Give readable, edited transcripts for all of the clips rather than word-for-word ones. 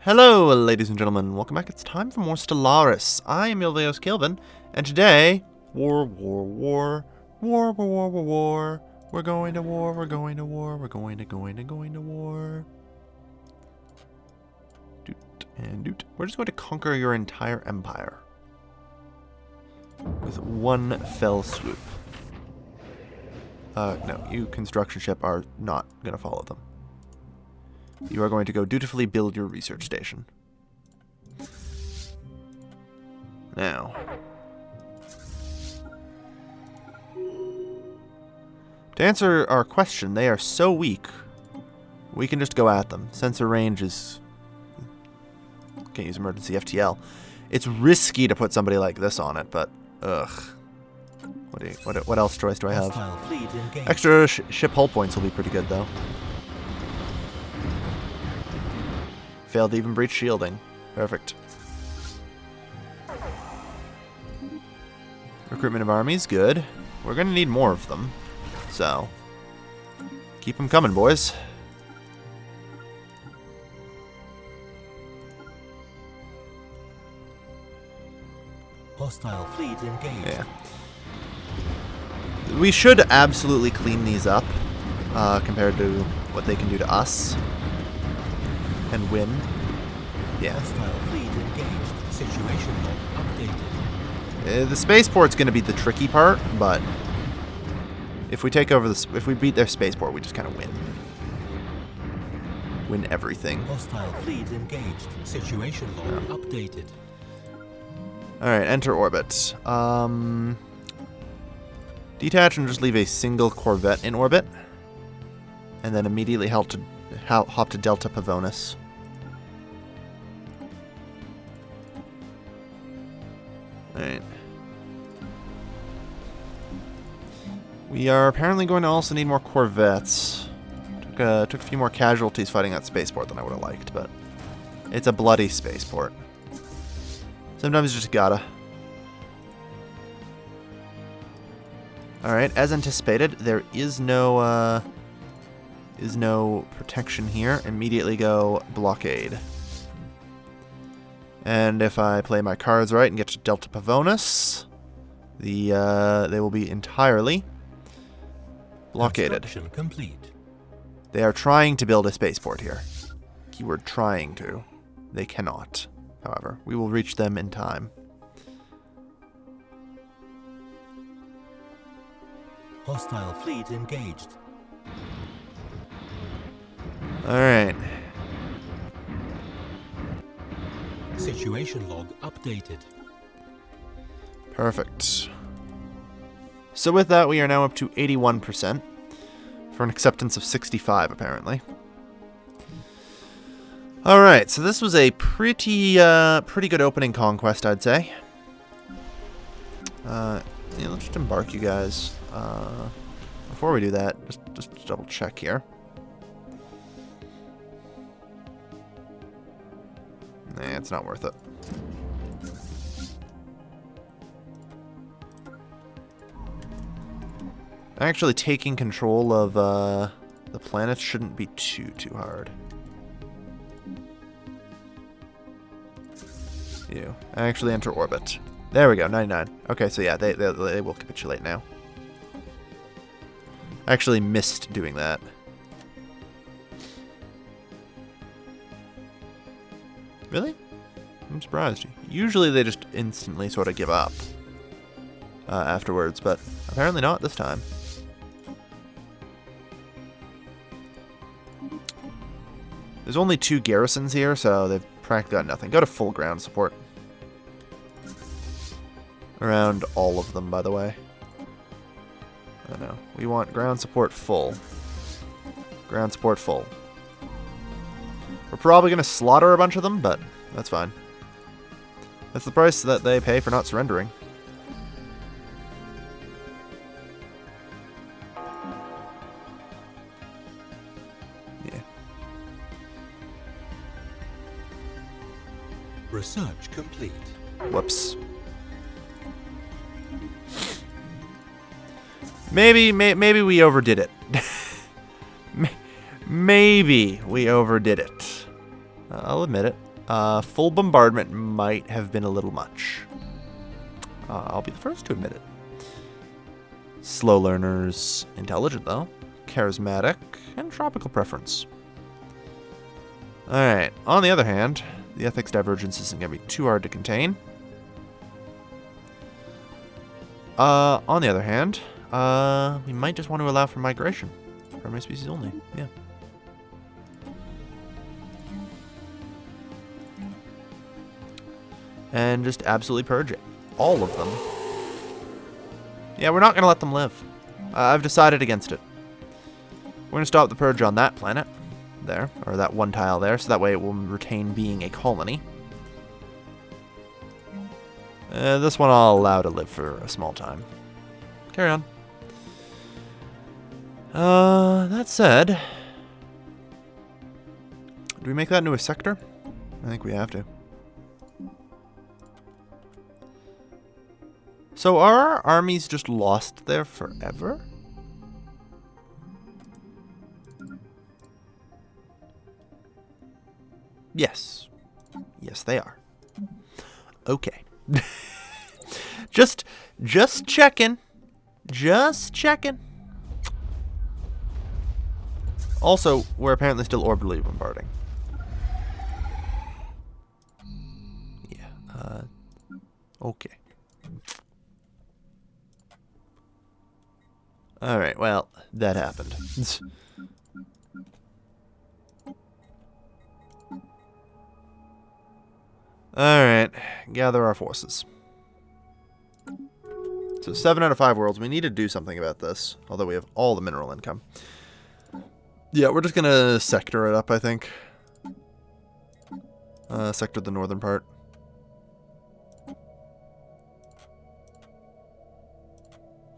Hello, ladies and gentlemen. Welcome back. It's time for more Stellaris. I am Ilveos Kilvin, and today, war. We're going to war. We're going to war. We're going to war. Doot and doot. We're just going to conquer your entire empire with one fell swoop. No, you construction ship are not going to follow them. You are going to go dutifully build your research station. Now, to answer our question, they are so weak, we can just go at them. Sensor range is... Can't use emergency FTL. It's risky to put somebody like this on it, but ugh. What else choice do I have? Extra ship hull points will be pretty good, though. Failed to even breach shielding. Perfect. Recruitment of armies, good. We're going to need more of them. So, keep them coming, boys. Hostile fleet engaged. Yeah. We should absolutely clean these up compared to what they can do to us. And win. Yeah. Hostile fleet engaged. Situation log updated. The spaceport's going to be the tricky part, but if we take over if we beat their spaceport, we just kind of win. Win everything. Hostile fleet engaged. Situation log updated. All right, enter orbit. Detach and just leave a single corvette in orbit, and then immediately hop to Delta Pavonis. Alright. We are apparently going to also need more corvettes. Took a few more casualties fighting that spaceport than I would have liked, but it's a bloody spaceport. Sometimes you just gotta. Alright, as anticipated, there is no protection here. Immediately go blockade. And if I play my cards right and get to Delta Pavonis, they will be entirely blockaded. Construction complete. They are trying to build a spaceport here. Keyword trying to. They cannot. However, we will reach them in time. Hostile fleet engaged. Alright. Situation log updated. Perfect. So with that, we are now up to 81% for an acceptance of 65, apparently. Alright, so this was a pretty good opening conquest, I'd say. Yeah, let's just embark you guys. Before we do that, just double check here. Nah, it's not worth it. Actually, taking control of the planets shouldn't be too hard. You actually enter orbit. There we go, 99. Okay, so yeah, they will capitulate now. I actually missed doing that. Really? I'm surprised. Usually they just instantly sort of give up afterwards, but apparently not this time. There's only 2 garrisons here, so they've practically got nothing. Go to full ground support. Around all of them, by the way. Oh no. We want ground support full. Ground support full. We're probably going to slaughter a bunch of them, but that's fine. That's the price that they pay for not surrendering. Yeah. Research complete. Whoops. Maybe we overdid it. Maybe we overdid it. I'll admit it. Full bombardment might have been a little much. I'll be the first to admit it. Slow learners, intelligent though, charismatic, and tropical preference. Alright, on the other hand, the ethics divergence isn't going to be too hard to contain. On the other hand, we might just want to allow for migration. Primary species only, yeah. And just absolutely purge it. All of them. Yeah, we're not going to let them live. I've decided against it. We're going to stop the purge on that planet. There. Or that one tile there. So that way it will retain being a colony. This one I'll allow to live for a small time. Carry on. That said... Do we make that into a sector? I think we have to. So are our armies just lost there forever? Yes. Yes, they are. Okay. Just checking. Just checking. Also, we're apparently still orbitally bombarding. Yeah. Okay. Alright, well, that happened. Alright, gather our forces. So 7 out of 5 worlds. We need to do something about this, although we have all the mineral income. Yeah, we're just gonna sector it up, I think. Sector the northern part.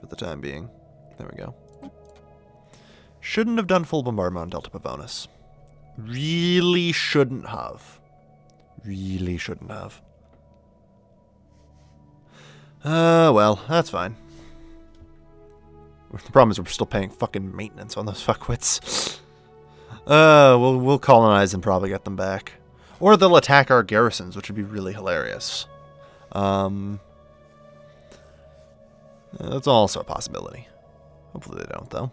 For the time being. There we go. Shouldn't have done full bombardment on Delta Pavonis. Really shouldn't have. Really shouldn't have. Well, that's fine. The problem is we're still paying fucking maintenance on those fuckwits. We'll colonize and probably get them back. Or they'll attack our garrisons, which would be really hilarious. That's also a possibility. Hopefully they don't, though.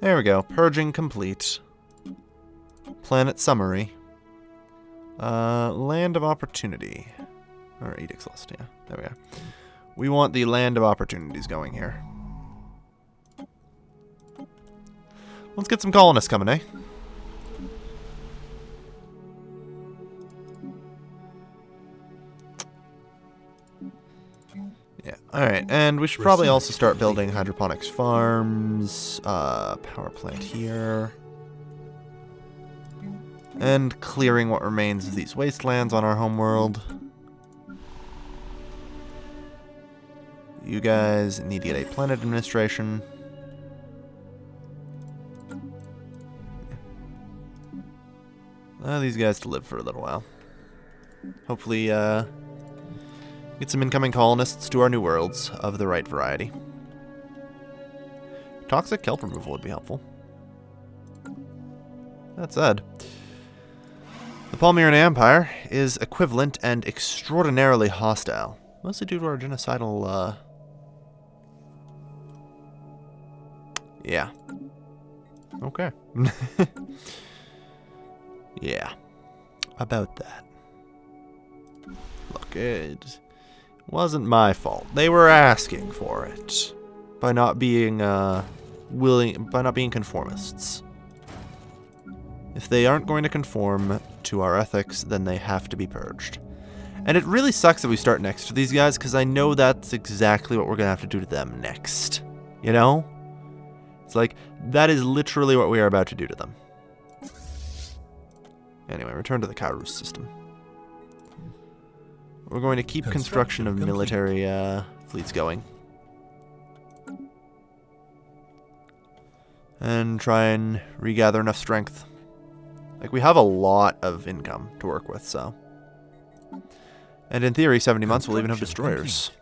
There we go. Purging complete. Planet summary. Land of opportunity. Or Edict's List, yeah. There we go. We want the land of opportunities going here. Let's get some colonists coming, eh? Yeah, alright. And we should probably also start building hydroponics farms, power plant here. And clearing what remains of these wastelands on our homeworld. You guys need to get a planet administration. Allow these guys to live for a little while. Hopefully, get some incoming colonists to our new worlds of the right variety. Toxic kelp removal would be helpful. That said, the Palmyran Empire is equivalent and extraordinarily hostile. Mostly due to our genocidal, yeah. Okay. Yeah. About that. Look, it wasn't my fault. They were asking for it. By not being, by not being conformists. If they aren't going to conform to our ethics, then they have to be purged. And it really sucks that we start next to these guys, because I know that's exactly what we're going to have to do to them next. You know? It's like, that is literally what we are about to do to them. Anyway, return to the Kairos system. We're going to keep construction of military fleets going. And try and regather enough strength. Like, we have a lot of income to work with, so. And in theory, 70 months we'll even have destroyers.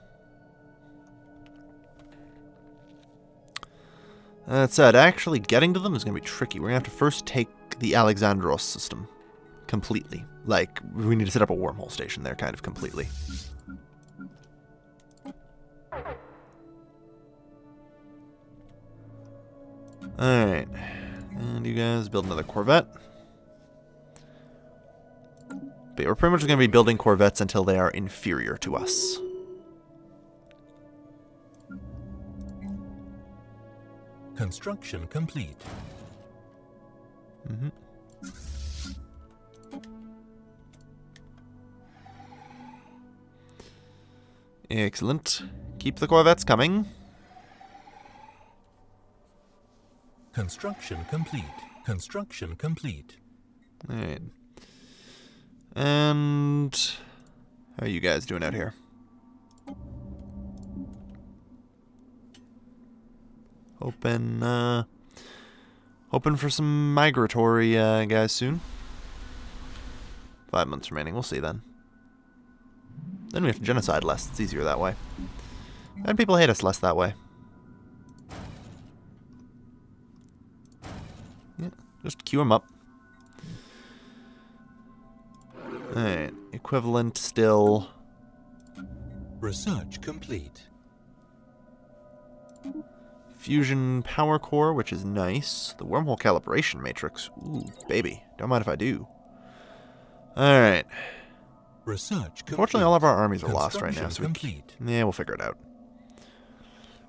That said, actually getting to them is going to be tricky. We're going to have to first take the Alexandros system completely. Like, we need to set up a wormhole station there kind of completely. Alright. And you guys build another Corvette. But yeah, we're pretty much going to be building Corvettes until they are inferior to us. Construction complete. Mm-hmm. Excellent. Keep the Corvettes coming. Construction complete. Construction complete. Alright. And how are you guys doing out here? Hoping for some migratory guys soon. 5 months remaining. We'll see then. Then we have to genocide less. It's easier that way. And people hate us less that way. Yeah, just queue them up. Alright, equivalent still. Research complete. Fusion power core, which is nice. The wormhole calibration matrix. Ooh, baby. Don't mind if I do. Alright. Research complete. Unfortunately, all of our armies are lost right now, so yeah, we'll figure it out.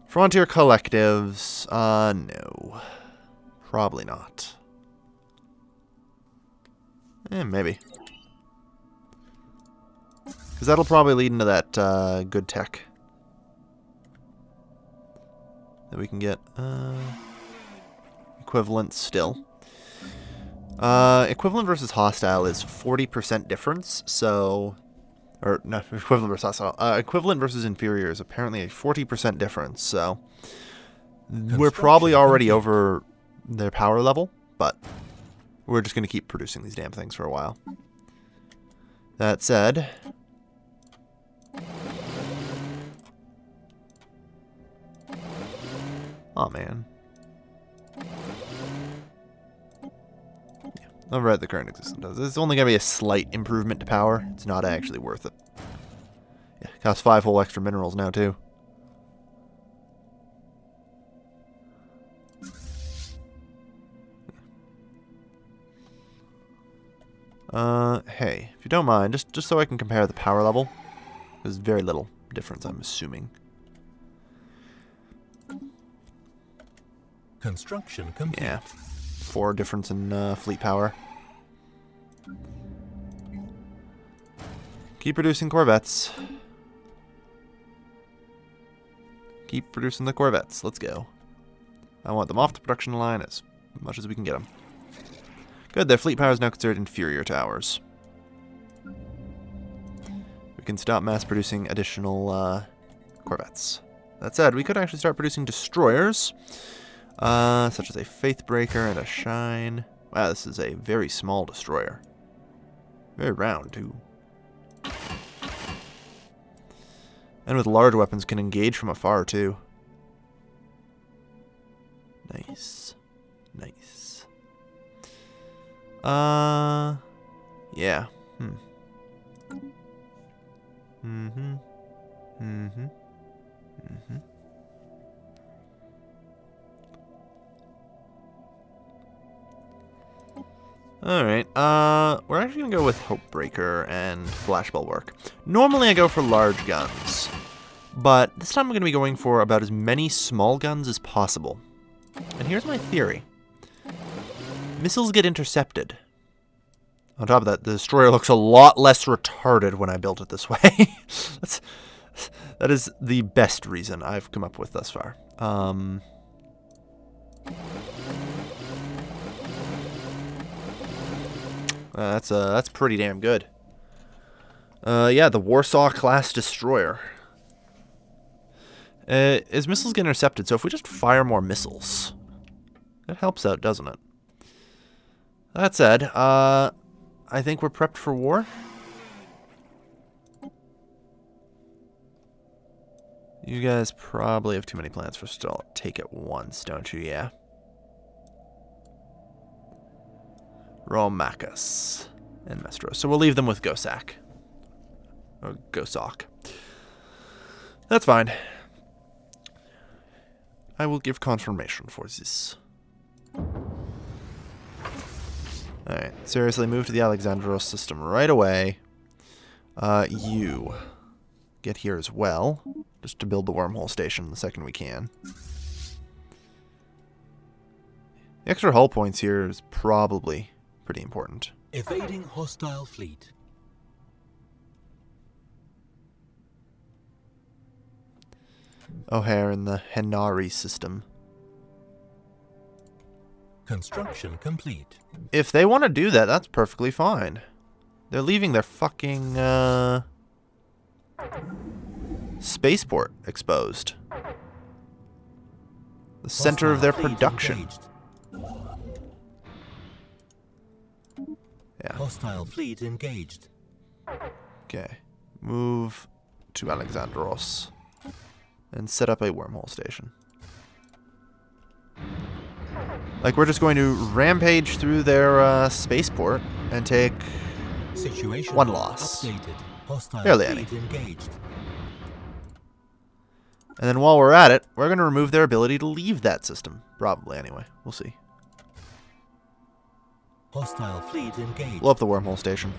Frontier collectives. No. Probably not. Maybe. Because that'll probably lead into that good tech that we can get. Equivalent still. Equivalent versus hostile is 40% difference, so... Or, no, equivalent versus hostile. Equivalent versus inferior is apparently a 40% difference, so... We're probably already over their power level, but we're just going to keep producing these damn things for a while. That said... Oh man. Yeah, I'll write the current existence does. It's only going to be a slight improvement to power. It's not actually worth it. Yeah, it costs 5 whole extra minerals now too. Hey, if you don't mind, just so I can compare the power level. There's very little difference, I'm assuming. Construction complete. Yeah. 4 difference in fleet power. Keep producing Corvettes. Keep producing the Corvettes. Let's go. I want them off the production line as much as we can get them. Good, their fleet power is now considered inferior to ours. We can stop mass producing additional Corvettes. That said, we could actually start producing destroyers. Such as a Faithbreaker and a Shine. Wow, this is a very small destroyer. Very round, too. And with large weapons can engage from afar, too. Nice. Nice. Yeah. Alright, we're actually going to go with Hopebreaker and Flash Bulwark. Normally I go for large guns, but this time I'm going to be going for about as many small guns as possible. And here's my theory. Missiles get intercepted. On top of that, the destroyer looks a lot less retarded when I built it this way. That is the best reason I've come up with thus far. That's pretty damn good. Yeah, the Warsaw class destroyer. His missiles get intercepted, so if we just fire more missiles, that helps out, doesn't it? That said, I think we're prepped for war. You guys probably have too many plans for still. Take it once, don't you? Yeah. Romacus and Mestros. So we'll leave them with Gosak. Or Gosak. That's fine. I will give confirmation for this. Alright, seriously, move to the Alexandros system right away. You get here as well, just to build the wormhole station the second we can. The extra hull points here is probably pretty important. Evading hostile fleet. O'Hare in the Henari system. Construction complete. If they want to do that, that's perfectly fine. They're leaving their fucking spaceport exposed. The center of their production. Yeah. Hostile fleet engaged. Okay. Move to Alexandros and set up a wormhole station. Like, we're just going to rampage through their spaceport and take Situation one loss. Updated. Hostile Barely fleet any. engaged. And then while we're at it, we're going to remove their ability to leave that system. Probably, anyway. We'll see. Hostile fleet engaged. Blow up the wormhole station.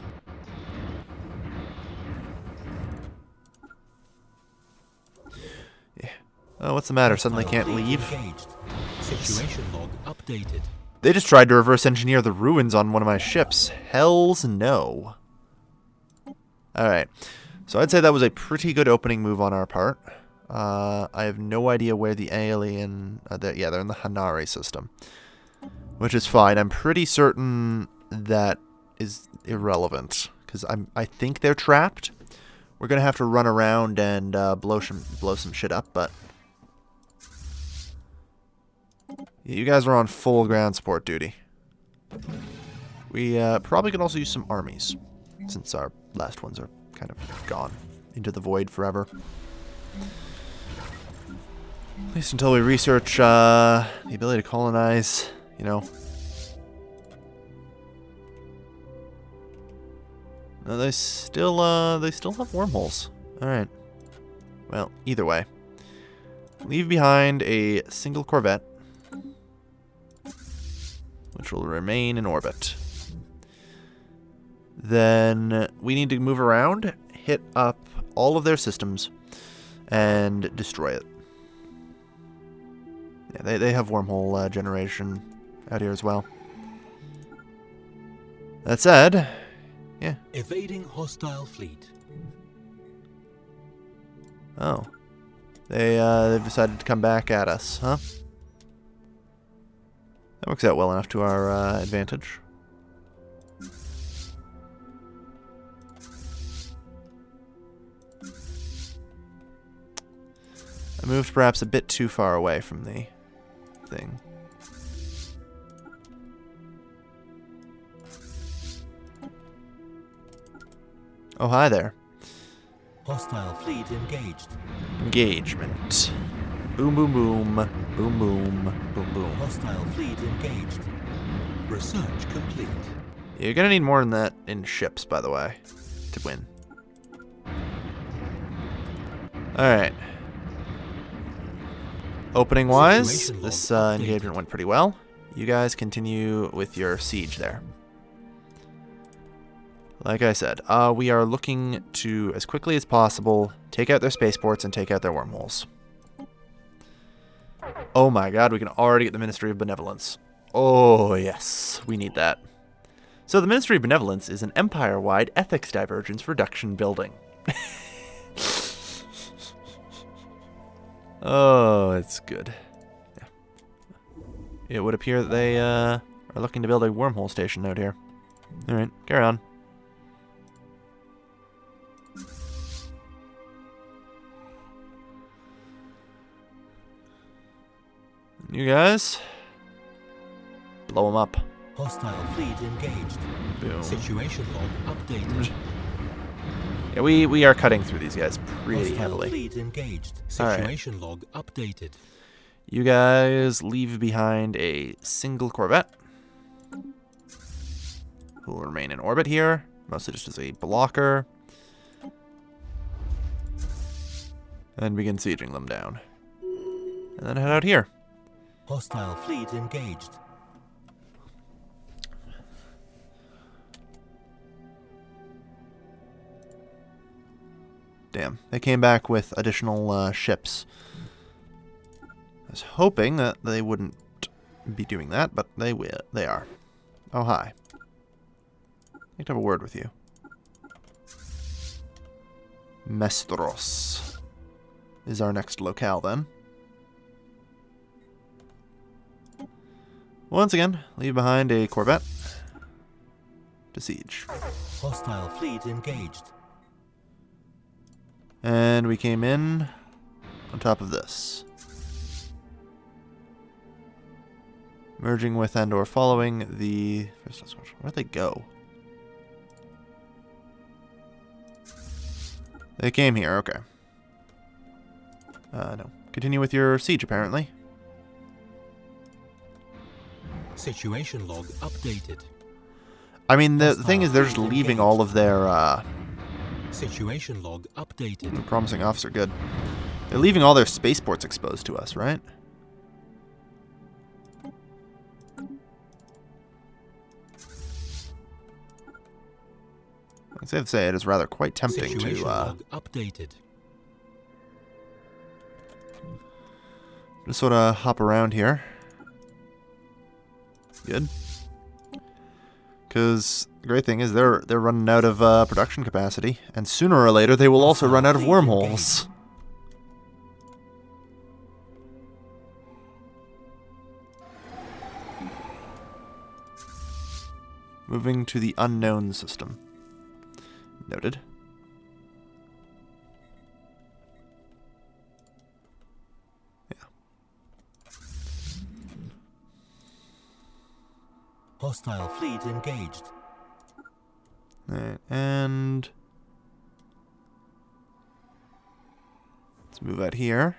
Yeah. Oh, what's the matter? Suddenly can't leave? Engaged. Situation log updated. They just tried to reverse engineer the ruins on one of my ships. Hells no. Alright. So I'd say that was a pretty good opening move on our part. I have no idea where the alien... yeah, they're in the Hanare system. Which is fine. I'm pretty certain that is irrelevant. Because I think they're trapped. We're going to have to run around and blow some shit up, but... You guys are on full ground support duty. We probably could also use some armies, since our last ones are kind of gone into the void forever. At least until we research the ability to colonize, you know. No, they still have wormholes. All right. Well, either way, leave behind a single corvette, which will remain in orbit. Then we need to move around, hit up all of their systems, and destroy it. Yeah, they have wormhole generation out here as well. That said, yeah. Evading hostile fleet. Oh. They've decided to come back at us, huh? That works out well enough to our advantage. I moved perhaps a bit too far away from the thing. Oh, hi there. Hostile fleet engaged. Engagement. Boom, boom, boom. Boom, boom. Boom, boom. Hostile fleet engaged. Research complete. You're gonna need more than that in ships, by the way, to win. Alright. Opening-wise, this engagement went pretty well. You guys continue with your siege there. Like I said, we are looking to, as quickly as possible, take out their spaceports and take out their wormholes. Oh my god, we can already get the Ministry of Benevolence. Oh yes, we need that. So the Ministry of Benevolence is an empire-wide ethics divergence reduction building. Oh, it's good. Yeah. It would appear that they are looking to build a wormhole station out here. Alright, carry on. You guys, blow them up. Hostile fleet engaged. Boom. Situation log updated. Yeah, we are cutting through these guys pretty Hostile heavily. fleet engaged. All right. Situation log updated. You guys leave behind a single Corvette, who will remain in orbit here, mostly just as a blocker, and begin sieging them down. And then head out here. Hostile fleet engaged. Damn, they came back with additional ships. I was hoping that they wouldn't be doing that, but they will. They are. Oh, hi. I'd like to have a word with you. Mestros is our next locale, then. Once again, leave behind a Corvette to siege. Hostile fleet engaged. And we came in on top of this. Merging with and or following the... Where'd they go? They came here, okay. No. Continue with your siege, apparently. Situation log updated. I mean, the thing is, they're just leaving all of their, Situation log updated. promising officer, good. They're leaving all their spaceports exposed to us, right? I'd safe to say it is rather quite tempting Situation to, log updated. just sort of hop around here. Good. Because the great thing is they're running out of production capacity, and sooner or later they will also run out of wormholes. Moving to the unknown system. Noted. Hostile fleet engaged. Alright, and let's move out here.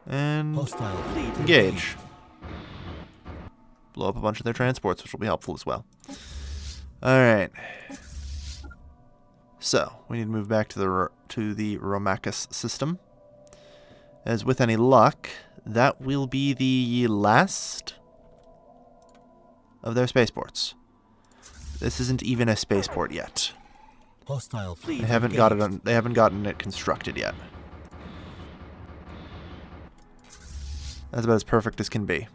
And Hostile fleet engage. Blow up a bunch of their transports, which will be helpful as well. Alright. So, we need to move back to the Romacus system. As with any luck, that will be the last of their spaceports. This isn't even a spaceport yet. Hostile fleet They haven't got it. They haven't gotten it constructed yet. That's about as perfect as can be.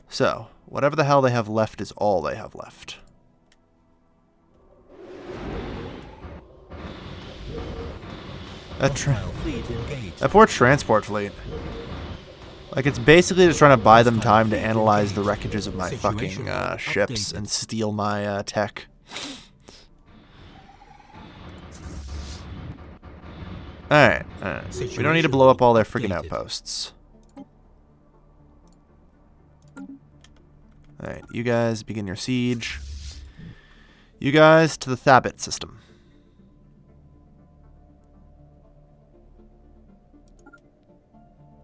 So, whatever the hell they have left is all they have left. That poor transport fleet. Like, it's basically just trying to buy them time to analyze the wreckages of my fucking ships and steal my tech. Alright, alright. We don't need to blow up all their friggin' outposts. Alright, you guys begin your siege. You guys to the Thabit system.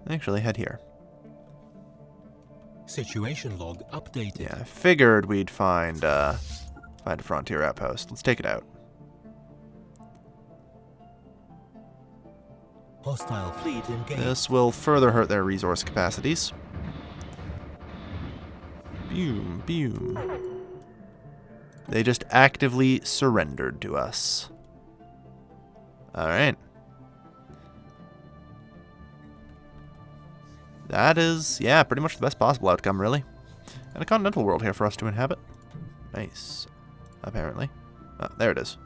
Actually, head here. Situation log updated. Yeah, I figured we'd find a frontier outpost. Let's take it out. Hostile fleet engaged. This will further hurt their resource capacities. Boom, boom. They just actively surrendered to us. Alright. That is, yeah, pretty much the best possible outcome, really. And a continental world here for us to inhabit. Nice. Apparently. Oh, there it is.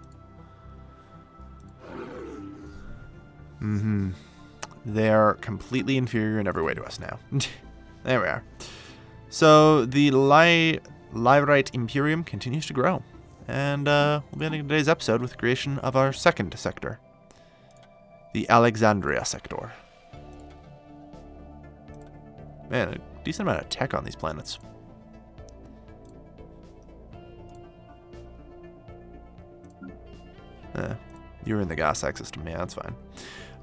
Mm-hmm. They are completely inferior in every way to us now. There we are. So, the Lyrite Imperium continues to grow. And we'll be ending today's episode with the creation of our second sector. The Alexandria sector. Man, a decent amount of tech on these planets. You're in the Gossak system. Yeah, that's fine.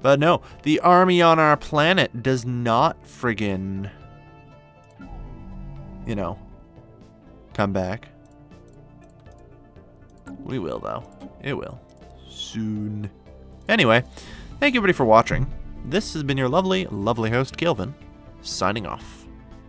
But no, the army on our planet does not friggin', you know, come back. We will, though. It will. Soon. Anyway, thank you everybody for watching. This has been your lovely, lovely host, Kelvin, signing off.